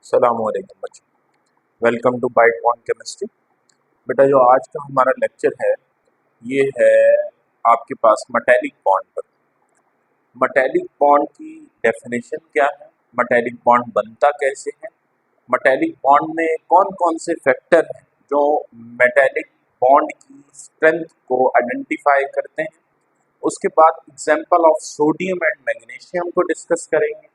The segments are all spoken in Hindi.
अस्सलामुअलैकुम बच्चों, welcome to Byte Bond Chemistry. बेटा जो आज का हमारा लेक्चर है ये है आपके पास मेटालिक बॉन्ड पर। मेटालिक बॉन्ड की डेफिनेशन क्या है, मेटालिक बॉन्ड बनता कैसे है, मेटालिक बॉन्ड में कौन कौन से फैक्टर हैं जो मेटालिक बॉन्ड की स्ट्रेंथ को आइडेंटिफाई करते हैं। उसके बाद example of sodium and magnesium को डिस्कस करेंगे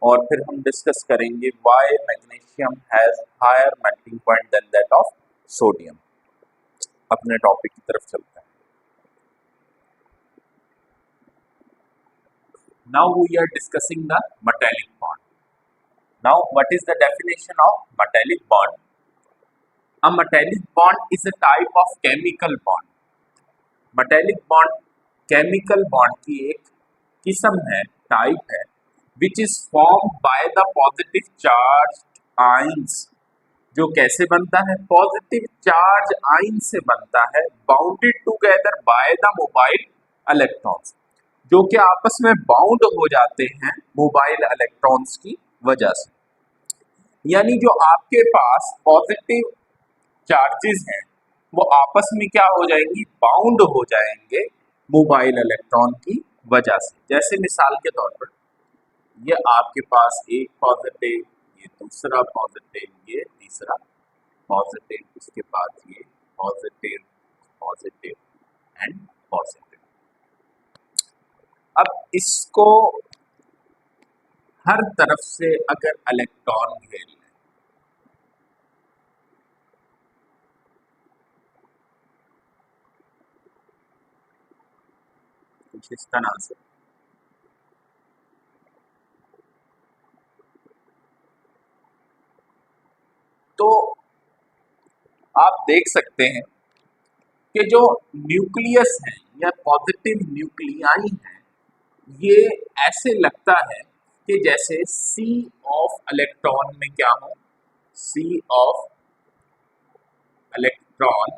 और फिर हम डिस्कस करेंगे why magnesium has higher melting point than that of sodium. अपने टॉपिक की तरफ चलते हैं। Now we are discussing the metallic bond. Now what is the definition of metallic bond? A metallic bond is a type of chemical bond. Metallic bond chemical bond की एक किस्म है, टाइप है, which is form by the positive charge ions. जो कैसे बनता है? पॉजिटिव चार्ज आइन से बनता है, bounded together by the mobile electrons, जो कि आपस में बाउंड हो जाते हैं मोबाइल इलेक्ट्रॉन्स की वजह से। यानी जो आपके पास पॉजिटिव चार्जेस हैं वो आपस में क्या हो जाएंगी? बाउंड हो जाएंगे मोबाइल इलेक्ट्रॉन की वजह से। जैसे मिसाल के तौर पर ये आपके पास एक पॉजिटिव, ये दूसरा पॉजिटिव, ये तीसरा पॉजिटिव, उसके बाद ये पॉजिटिव, पॉजिटिव एंड पॉजिटिव। अब इसको हर तरफ से अगर इलेक्ट्रॉन घेर लें, कुछ इस तरह से, तो आप देख सकते हैं कि जो न्यूक्लियस है या पॉजिटिव न्यूक्लियाई हैं, ये ऐसे लगता है कि जैसे सी ऑफ इलेक्ट्रॉन में क्या हो, सी ऑफ इलेक्ट्रॉन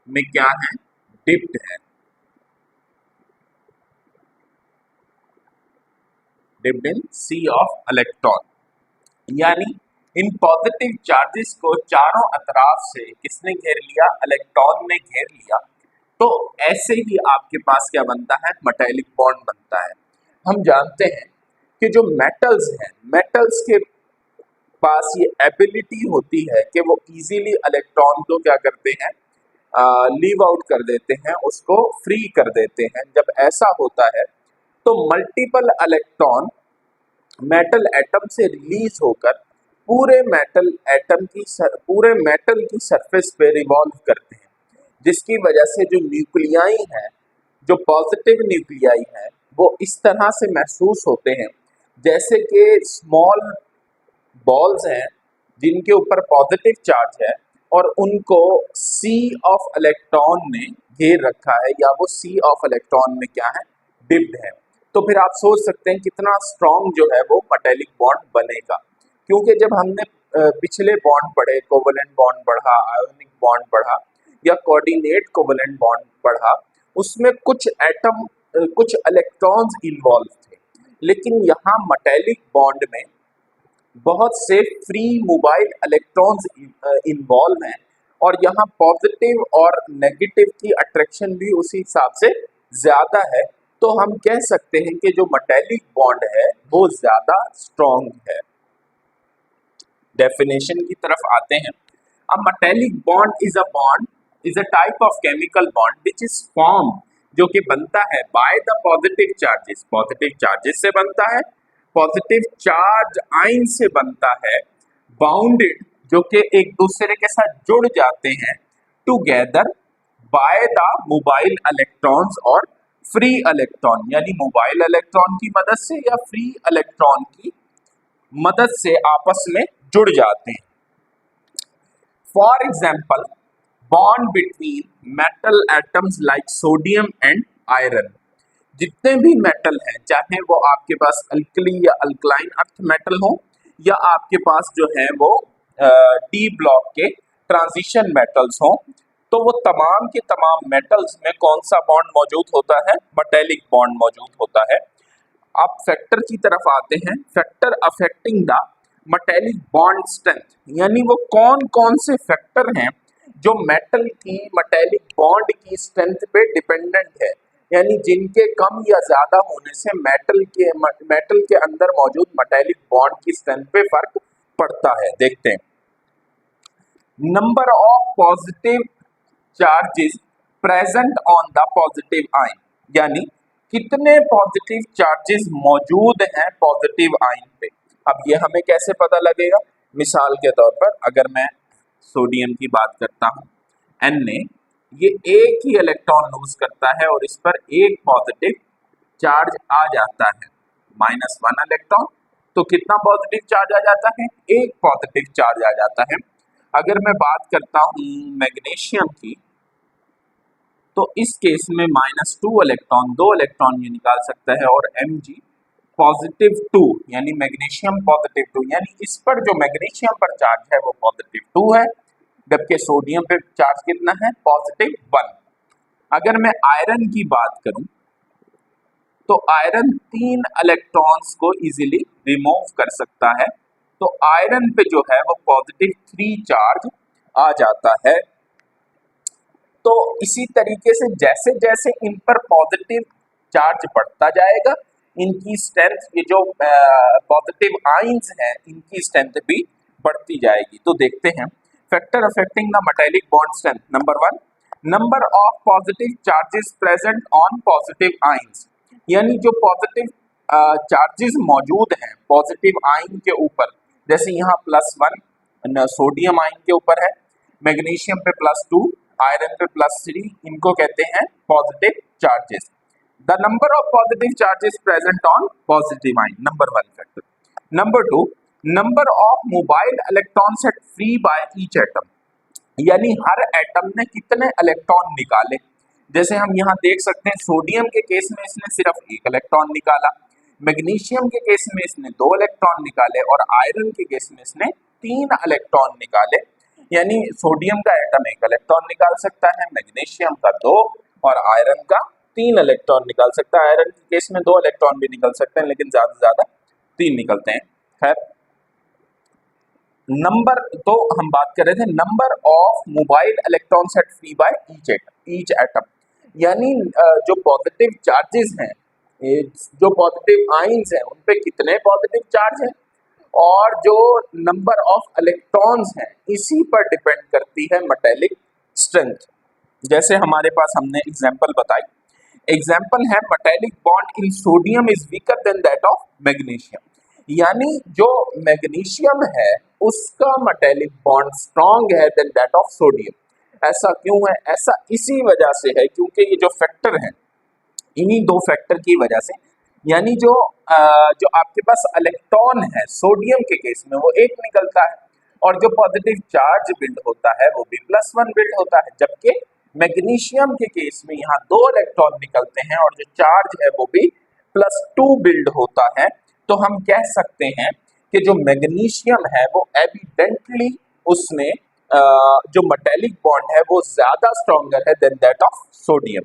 में क्या है? डिप्ड है, dipped in sea of electron. यानी इन पॉजिटिव चार्जेस को चारों अतराफ से किसने घेर लिया? इलेक्ट्रॉन ने घेर लिया। तो ऐसे ही आपके पास क्या बनता है? मेटालिक बॉन्ड बनता है। हम जानते हैं कि जो मेटल्स हैं, मेटल्स के पास ये एबिलिटी होती है कि वो इजीली इलेक्ट्रॉन को क्या करते हैं? लीव आउट कर देते हैं, उसको फ्री कर देते हैं। जब ऐसा होता है तो मल्टीपल इलेक्ट्रॉन मेटल एटम से रिलीज होकर पूरे मेटल की सरफेस पे रिवॉल्व करते हैं, जिसकी वजह से जो न्यूक्लियाई हैं, जो पॉजिटिव न्यूक्लियाई हैं, वो इस तरह से महसूस होते हैं जैसे कि स्मॉल बॉल्स हैं जिनके ऊपर पॉजिटिव चार्ज है और उनको सी ऑफ इलेक्ट्रॉन ने घेर रखा है, या वो सी ऑफ इलेक्ट्रॉन में क्या है? डिप्ड है। तो फिर आप सोच सकते हैं कितना स्ट्रॉन्ग जो है वो मेटालिक बॉन्ड बनेगा। क्योंकि जब हमने पिछले बॉन्ड पढ़े, कोवलेंट बॉन्ड पढ़ा, आयोनिक बॉन्ड पढ़ा या कोऑर्डिनेट कोवलेंट बॉन्ड पढ़ा, उसमें कुछ एटम, कुछ इलेक्ट्रॉन्स इन्वॉल्व थे। लेकिन यहाँ मेटालिक बॉन्ड में बहुत से फ्री मोबाइल इलेक्ट्रॉन्स इन्वॉल्व हैं और यहाँ पॉजिटिव और नेगेटिव की अट्रैक्शन भी उसी हिसाब से ज्यादा है। तो हम कह सकते हैं कि जो मेटालिक बॉन्ड है वो ज्यादा स्ट्रॉन्ग है। डेफिनेशन की तरफ आते हैं। अ metallic bond is a type of chemical bond which is form, जो कि बनता है by the positive charges, positive charges से बनता है, पॉजिटिव चार्ज आइन से बनता है, बाउंडेड, जो कि एक दूसरे के साथ जुड़ जाते हैं, together by the mobile electrons और फ्री इलेक्ट्रॉन, यानी मोबाइल इलेक्ट्रॉन की मदद से या फ्री इलेक्ट्रॉन की मदद से आपस में जुड़ जाते हैं। For example, bond between metal atoms like sodium and iron. जितने भी मेटल हैं, चाहे वो आपके पास अल्कली या अल्कलाइन अर्थ मेटल हो, या आपके पास जो है वो डी ब्लॉक के ट्रांजिशन मेटल्स हों, तो वो तमाम के तमाम मेटल्स में कौन सा बॉन्ड मौजूद होता है? मेटालिक बॉन्ड मौजूद होता है। अब फैक्टर की तरफ आते हैं। Factor affecting the metallic bond strength, यानी वो कौन कौन से फैक्टर हैं जो मेटल की मेटेलिक बॉन्ड की स्ट्रेंथ पे डिपेंडेंट है, यानी जिनके कम या ज्यादा होने से मेटल के अंदर मौजूद मेटेलिक बॉन्ड की स्ट्रेंथ पे फर्क पड़ता है। देखते हैं, number of positive charges present on the positive ion, यानी कितने पॉजिटिव चार्जेस मौजूद हैं पॉजिटिव आयन पे। अब ये हमें कैसे पता लगेगा? मिसाल के तौर पर अगर मैं सोडियम की बात करता हूँ, Na ये एक ही इलेक्ट्रॉन लूज करता है और इस पर एक पॉजिटिव चार्ज आ जाता है, -1 इलेक्ट्रॉन, तो कितना पॉजिटिव चार्ज आ जाता है? एक पॉजिटिव चार्ज आ जाता है। अगर मैं बात करता हूँ मैग्नीशियम की, तो इस केस में -2 इलेक्ट्रॉन, 2 इलेक्ट्रॉन ये निकाल सकता है और Mg +2, यानी मैग्नीशियम +2, यानी इस पर जो मैग्नीशियम पर चार्ज है वो +2 है, जबकि सोडियम पे चार्ज कितना है? +1। अगर मैं आयरन की बात करूं तो आयरन 3 इलेक्ट्रॉन्स को इजीली रिमूव कर सकता है, तो आयरन पे जो है वो +3 चार्ज आ जाता है। तो इसी तरीके से जैसे जैसे इन पर पॉजिटिव चार्ज बढ़ता जाएगा, इनकी स्ट्रेंथ, ये जो पॉजिटिव आयंस हैं, इनकी स्ट्रेंथ भी बढ़ती जाएगी। तो देखते हैं, factor affecting the metallic bond strength, number 1, number of positive charges present on positive ions, यानी जो पॉजिटिव चार्जेस मौजूद हैं पॉजिटिव आयन के ऊपर, जैसे यहाँ +1 सोडियम आयन के ऊपर है, मैग्नीशियम पे +2, आयरन पे +3, इनको कहते हैं positive charges. The number of positive charges present on positive ion, number 1 factor. Number 2, number of mobile electron set free by each atom, यानी हर एटम ने कितने इलेक्ट्रॉन निकाले। जैसे हम यहाँ देख सकते हैं, सोडियम के केस में इसने सिर्फ 1 इलेक्ट्रॉन निकाला, मैग्नीशियम के केस में इसने 2 इलेक्ट्रॉन निकाले और आयरन के केस में इसने 3 इलेक्ट्रॉन निकाले। यानी सोडियम का एटम 1 इलेक्ट्रॉन निकाल सकता है, मैग्नीशियम का 2 और आयरन का 3 इलेक्ट्रॉन निकाल सकता है। आयरन के केस में 2 इलेक्ट्रॉन भी निकल सकते हैं, लेकिन ज्यादा से ज्यादा 3 निकलते हैं। खैर, नंबर तो हम बात कर रहे थे number of mobile electron set free by each atom, यानी जो पॉजिटिव चार्जेस हैं, जो पॉजिटिव आयंस हैं, उन पे कितने पॉजिटिव चार्ज हैं और जो नंबर ऑफ इलेक्ट्रॉन्स हैं, इसी पर डिपेंड करती है मेटेलिक स्ट्रेंथ। जैसे हमारे पास हमने एग्जांपल बताई, एग्जाम्पल है metallic bond in sodium is weaker then that of magnesium, यानी जो मैग्नीशियम है उसका मेटेलिक बॉन्ड स्ट्रॉन्ग है देन दैट ऑफ सोडियम। ऐसा क्यों है? ऐसा इसी वजह से है क्योंकि ये जो फैक्टर हैं, इन्हीं 2 फैक्टर की वजह से, यानी जो आपके पास इलेक्ट्रॉन है सोडियम के केस में वो 1 निकलता है और जो पॉजिटिव चार्ज बिल्ड होता है वो भी +1 बिल्ड होता है, जबकि मैग्नीशियम के केस में यहाँ 2 इलेक्ट्रॉन निकलते हैं और जो चार्ज है वो भी +2 बिल्ड होता है। तो हम कह सकते हैं कि जो मैग्नीशियम है वो एविडेंटली उसमें जो मेटेलिक बॉन्ड है वो ज्यादा स्ट्रॉन्गर है than that of sodium.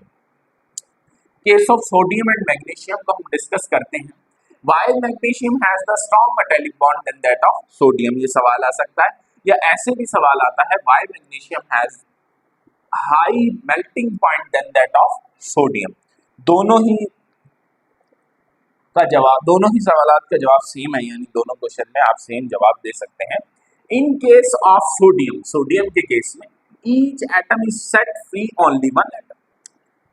Case of sodium and magnesium को हम डिस्कस करते हैं। While magnesium has the strong metallic bond than that of sodium, ये सवाल आ सकता है, या ऐसे भी सवाल आता है why magnesium has high melting point than that of sodium। दोनों ही दोनों ही सवालात का जवाब सेम है, यानी दोनों क्वेश्चन में आप सेम जवाब दे सकते हैं। In case of sodium, sodium के केस में each atom is set free only 1 atom.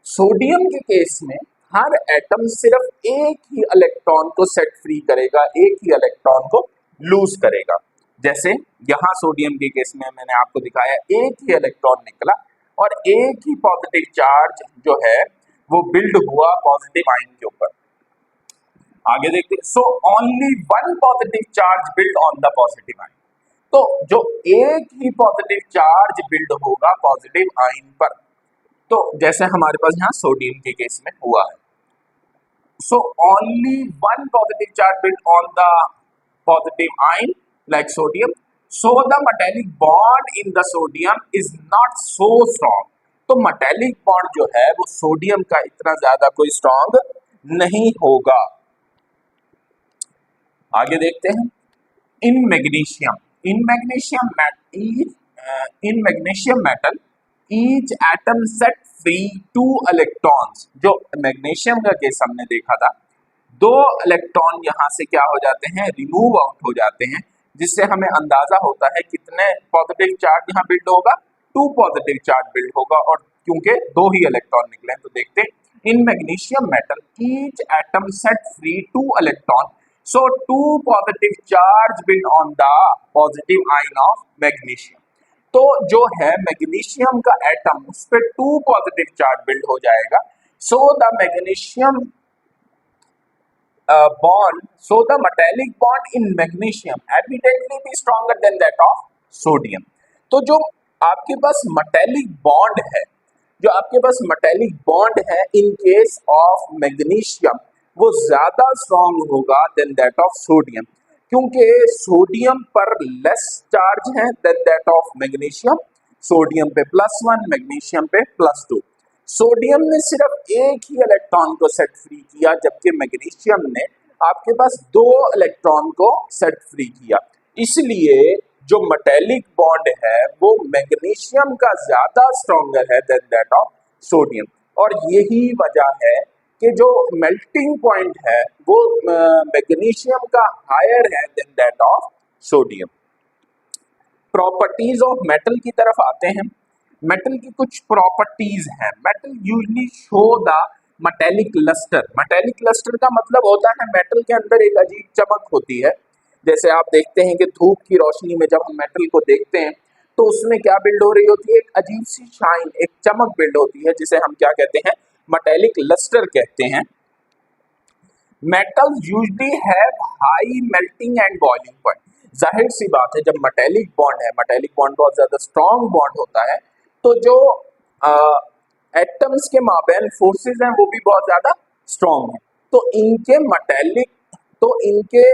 Sodium के केस में हर एटम सिर्फ एक ही इलेक्ट्रॉन को सेट फ्री करेगा, एक ही इलेक्ट्रॉन को लूज करेगा। जैसे यहाँ सोडियम के केस में मैंने आपको दिखाया, एक ही इलेक्ट्रॉन निकला और एक ही पॉजिटिव चार्ज जो है वो बिल्ड हुआ पॉजिटिव आयन के ऊपर। आगे देखते हैं, so only 1 positive charge build on the positive ion, तो जो एक ही पॉजिटिव चार्ज बिल्ड होगा पॉजिटिव आयन पर, तो जैसे हमारे पास यहाँ सोडियम के केस में हुआ है, so only 1 positive charge build on the positive ion like sodium, so the metallic bond in the sodium is not so strong. तो मेटेलिक बॉन्ड जो है वो सोडियम का इतना ज्यादा कोई स्ट्रॉन्ग नहीं होगा। आगे देखते हैं, in magnesium in magnesium in magnesium metal each atom set free 2 electrons। जो मैग्नीशियम का केस हमने देखा था, 2 इलेक्ट्रॉन यहाँ से क्या हो जाते हैं, रिमूव आउट हो जाते हैं, जिससे हमें अंदाजा होता है कितने पॉजिटिव चार्ज यहाँ बिल्ड होगा, 2 पॉजिटिव चार्ज बिल्ड होगा, और क्योंकि 2 ही इलेक्ट्रॉन निकले तो देखते हैं in magnesium metal each atom set free 2 electrons, so 2 positive charge build on the positive ion of magnesium। तो जो है मैग्नीशियम का एटम उस पर 2 पॉजिटिव चार्ज बिल्ड हो जाएगा, so the magnesium so the metallic bond in magnesium evidently be stronger than that of sodium। तो जो आपके पास metallic bond है, जो आपके पास metallic bond है in case of magnesium, वो ज्यादा स्ट्रॉन्ग होगा देन दैट ऑफ सोडियम, क्योंकि सोडियम पर लेस चार्ज है than that of magnesium. Sodium पे +1, मैग्नीशियम पे +2। सोडियम ने सिर्फ एक ही इलेक्ट्रॉन को सेट फ्री किया, जबकि मैग्नीशियम ने आपके पास 2 इलेक्ट्रॉन को सेट फ्री किया। इसलिए जो मेटेलिक बॉन्ड है वो मैग्नीशियम का ज्यादा स्ट्रॉन्गर है देन दैट ऑफ सोडियम, और यही वजह है कि जो मेल्टिंग पॉइंट है वो मैग्नीशियम का हायर है than that of sodium. Properties of metal की तरफ आते हैं। मेटल की कुछ प्रॉपर्टीज हैं। Metal usually show the metallic lustre. Metallic lustre का मतलब होता है मेटल के अंदर एक अजीब चमक होती है। जैसे आप देखते हैं कि धूप की रोशनी में जब हम मेटल को देखते हैं तो उसमें क्या बिल्ड हो रही होती है, एक अजीब सी शाइन, एक चमक बिल्ड होती है, जिसे हम क्या कहते हैं, मेटेलिक लस्टर कहते हैं। Metal usually have high melting and boiling point. जाहिर सी बात है जब मेटेलिक बॉन्ड है, मेटेलिक बॉन्ड बहुत ज्यादा स्ट्रॉन्ग बॉन्ड होता है, तो जो एटम्स के माबैन फोर्सेस हैं वो भी बहुत ज्यादा स्ट्रॉन्ग है। तो इनके मेटेलिक, तो इनके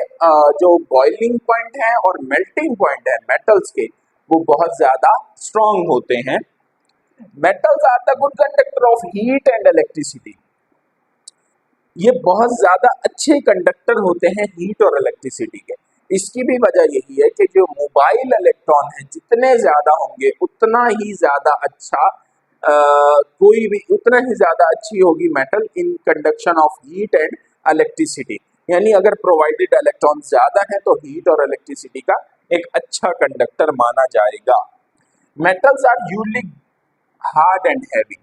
जो बॉइलिंग पॉइंट है और मेल्टिंग पॉइंट है मेटल्स के, वो बहुत ज्यादा स्ट्रॉन्ग होते हैं। Metals are the good conductor of heat and electricity. ये बहुत ज्यादा अच्छे कंडक्टर होते हैं हीट और इलेक्ट्रिसिटी के। इसकी भी वजह यही है कि जो मोबाइल इलेक्ट्रॉन है जितने ज्यादा होंगे उतना ही ज्यादा अच्छा कोई भी उतना ही ज्यादा अच्छी होगी metal in conduction of heat and electricity. यानी अगर प्रोवाइडेड इलेक्ट्रॉन ज्यादा है तो हीट और इलेक्ट्रिसिटी का एक अच्छा कंडक्टर माना जाएगा। Metals are usually hard and heavy.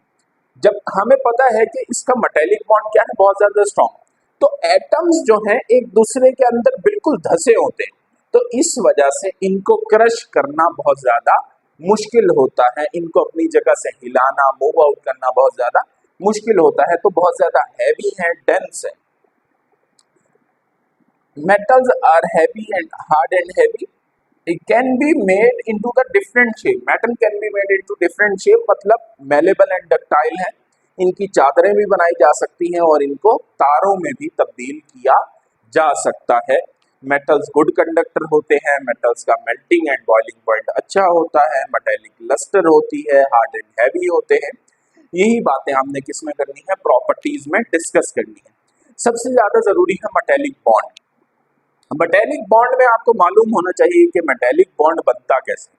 जब हमें पता है कि इसका मेटेलिक बॉन्ड क्या है, बहुत ज्यादा स्ट्रॉन्ग, तो एटम्स जो हैं एक दूसरे के अंदर बिल्कुल धसे होते हैं, तो इस वजह से इनको क्रश करना बहुत ज्यादा मुश्किल होता है, इनको अपनी जगह से हिलाना, मूव आउट करना बहुत ज्यादा मुश्किल होता है, तो बहुत ज्यादा हैवी है, डेंस है। Metals are heavy and hard and heavy. It can be made into the different shape. Metal can be made into different shape, मतलब malleable and ductile है। इनकी चादरें भी बनाई जा सकती हैं और इनको तारों में भी तब्दील किया जा सकता है। मेटल्स गुड कंडक्टर होते हैं, मेटल्स का मेल्टिंग एंड बॉइलिंग पॉइंट अच्छा होता है, मेटेलिक लस्टर होती है, हार्ड एंड हैवी होते हैं। यही बातें हमने किस में करनी है, प्रॉपर्टीज में डिस्कस करनी है। सबसे ज्यादा जरूरी है मेटेलिक बॉन्ड। मेटेलिक बॉन्ड में आपको मालूम होना चाहिए कि मेटेलिक बॉन्ड बनता कैसे।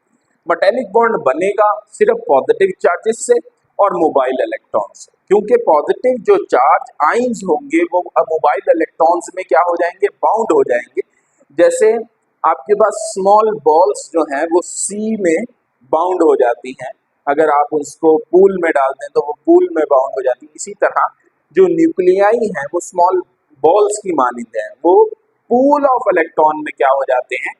मेटेलिक बॉन्ड बनेगा सिर्फ पॉजिटिव चार्जेस से और मोबाइल इलेक्ट्रॉन से, क्योंकि पॉजिटिव जो चार्ज आइंस होंगे वो मोबाइल इलेक्ट्रॉन्स में क्या हो जाएंगे, बाउंड हो जाएंगे। जैसे आपके पास स्मॉल बॉल्स जो हैं वो सी में बाउंड हो जाती हैं, अगर आप उसको पूल में डाल दें तो वो पूल में बाउंड हो जाती है। इसी तरह जो न्यूक्लियाई हैं वो स्मॉल बॉल्स की मानिंद हैं, वो पूल ऑफ इलेक्ट्रॉन में क्या हो जाते हैं,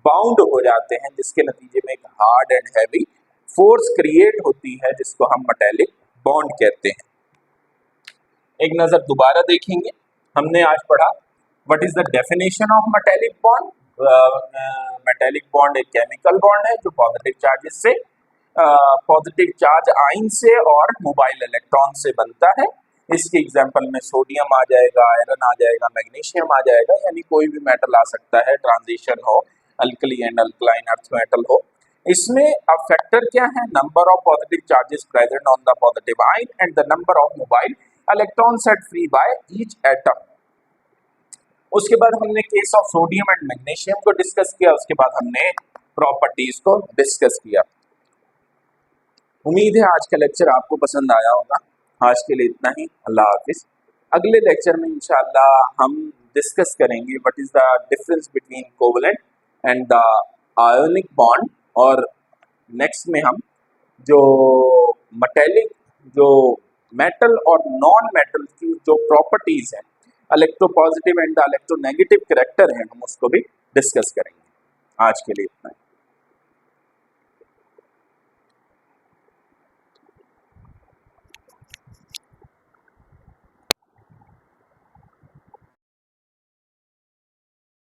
बाउंड हो जाते हैं, जिसके नतीजे में एक hard and heavy force create होती है जिसको हम मेटेलिक बॉन्ड कहते हैं। एक नजर दोबारा देखेंगे, हमने आज पढ़ा what is the definition of metallic bond. Metallic bond एक केमिकल बॉन्ड है जो पॉजिटिव चार्जेस से, पॉजिटिव चार्ज आयन से और मोबाइल इलेक्ट्रॉन से बनता है। इसके एग्जाम्पल में सोडियम आ जाएगा, आयरन आ जाएगा, मैग्नीशियम आ जाएगा, यानी कोई भी मेटल आ सकता है, ट्रांजिशन हो, alkali and alkaline earth metal हो। इसमें अब फैक्टर क्या है, number of positive charges present on the positive ion and the number of mobile electron set free by each atom. उसके बाद हमने case of sodium and magnesium को डिस्कस किया, उसके बाद हमने प्रॉपर्टीज को डिस्कस किया। उम्मीद है आज का लेक्चर आपको पसंद आया होगा। आज के लिए इतना ही, अल्लाह हाफिज। अगले लेक्चर में इंशाल्लाह हम डिस्कस करेंगे what is the difference between covalent and the ionic bond, और नेक्स्ट में हम जो मेटेलिक, जो मेटल और नॉन मेटल की जो प्रॉपर्टीज हैं, electropositive and the electronegative character हैं, हम उसको भी डिस्कस करेंगे। आज के लिए इतना ही।